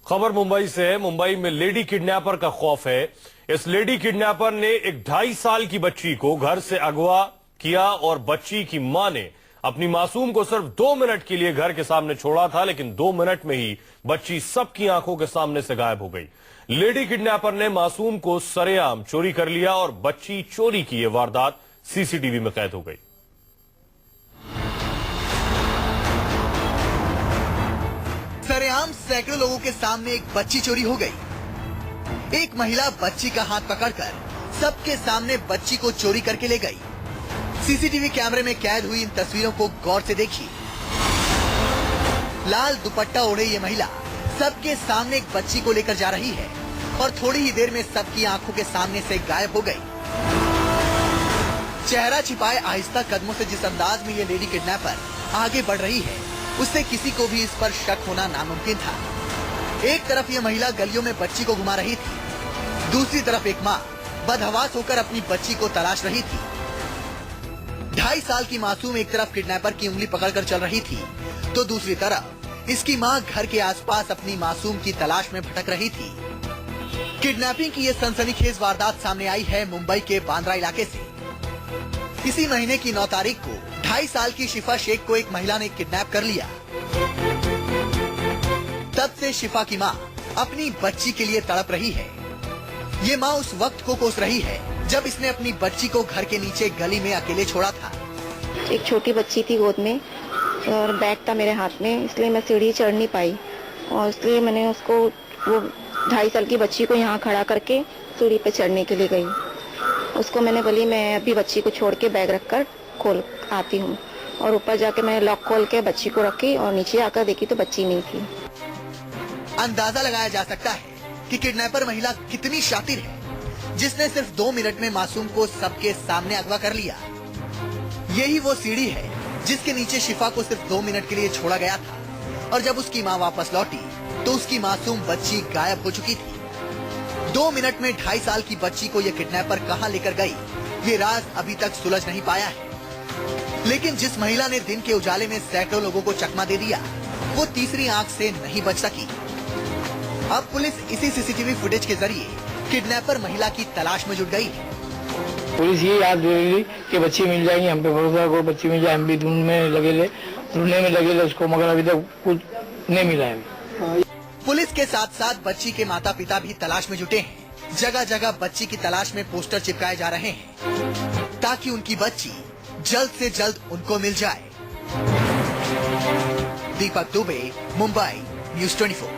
खबर मुंबई से है। मुंबई में लेडी किडनैपर का खौफ है। इस लेडी किडनैपर ने एक 2.5 साल की बच्ची को घर से अगवा किया और बच्ची की मां ने अपनी मासूम को सिर्फ 2 मिनट के लिए घर के सामने छोड़ा था, लेकिन 2 मिनट में ही बच्ची सबकी आंखों के सामने से गायब हो गई। लेडी किडनैपर ने मासूम को सरेआम चोरी कर लिया और बच्ची चोरी की यह वारदात सीसीटीवी में कैद हो गई। सरेआम सैकड़ों लोगों के सामने एक बच्ची चोरी हो गई। एक महिला बच्ची का हाथ पकड़कर सबके सामने बच्ची को चोरी करके ले गई। सीसीटीवी कैमरे में कैद हुई इन तस्वीरों को गौर से देखिए। लाल दुपट्टा ओढ़े ये महिला सबके सामने एक बच्ची को लेकर जा रही है और थोड़ी ही देर में सबकी आंखों के सामने से गायब हो गई। चेहरा छिपाए आहिस्ता कदमों से जिस अंदाज में ये लेडी किडनैपर आगे बढ़ रही है, उससे किसी को भी इस पर शक होना नामुमकिन था। एक तरफ ये महिला गलियों में बच्ची को घुमा रही थी, दूसरी तरफ एक माँ बदहवास होकर अपनी बच्ची को तलाश रही थी। 2.5 साल की मासूम एक तरफ किडनैपर की उंगली पकड़कर चल रही थी, तो दूसरी तरफ इसकी माँ घर के आसपास अपनी मासूम की तलाश में भटक रही थी। किडनैपिंग की ये सनसनीखेज वारदात सामने आई है मुंबई के बांद्रा इलाके से। इसी महीने की 9 तारीख को 2.5 साल की शिफा शेख को एक महिला ने किडनैप कर लिया। तब से शिफा की माँ अपनी बच्ची के लिए तड़प रही है। ये माँ उस वक्त को कोस रही है जब इसने अपनी बच्ची को घर के नीचे गली में अकेले छोड़ा था। एक छोटी बच्ची थी गोद में और बैग था मेरे हाथ में, इसलिए मैं सीढ़ी चढ़ नहीं पाई और इसलिए मैंने उसको वो 2.5 साल की बच्ची को यहाँ खड़ा करके सीढ़ी पे चढ़ने के लिए गई। उसको मैंने बोली मैं अभी बच्ची को छोड़ के बैग रखकर खोल आती हूँ, और ऊपर जाके मैंने लॉक खोल के बच्ची को रखी और नीचे आकर देखी तो बच्ची नहीं थी। अंदाजा लगाया जा सकता है कि किडनैपर महिला कितनी शातिर है, जिसने सिर्फ 2 मिनट में मासूम को सबके सामने अगवा कर लिया। यही वो सीढ़ी है जिसके नीचे शिफा को सिर्फ 2 मिनट के लिए छोड़ा गया था, और जब उसकी माँ वापस लौटी तो उसकी मासूम बच्ची गायब हो चुकी थी। 2 मिनट में 2.5 साल की बच्ची को ये किडनैपर कहां लेकर गई, ये राज अभी तक सुलझ नहीं पाया है। लेकिन जिस महिला ने दिन के उजाले में सैकड़ों लोगों को चकमा दे दिया, वो तीसरी आंख से नहीं बच सकी। अब पुलिस इसी सीसीटीवी फुटेज के जरिए किडनैपर महिला की तलाश में जुट गई है। पुलिस ये याद दे रही कि बच्ची मिल जाएगी, हम पे भरोसा को बच्ची मिल जाए, हम भी ढूंढने में लगे उसको, मगर अभी तक कुछ नहीं मिला है। पुलिस के साथ साथ बच्ची के माता पिता भी तलाश में जुटे हैं। जगह जगह बच्ची की तलाश में पोस्टर चिपकाए जा रहे हैं ताकि उनकी बच्ची जल्द से जल्द उनको मिल जाए। दीपक दुबे, मुंबई, न्यूज़ 24।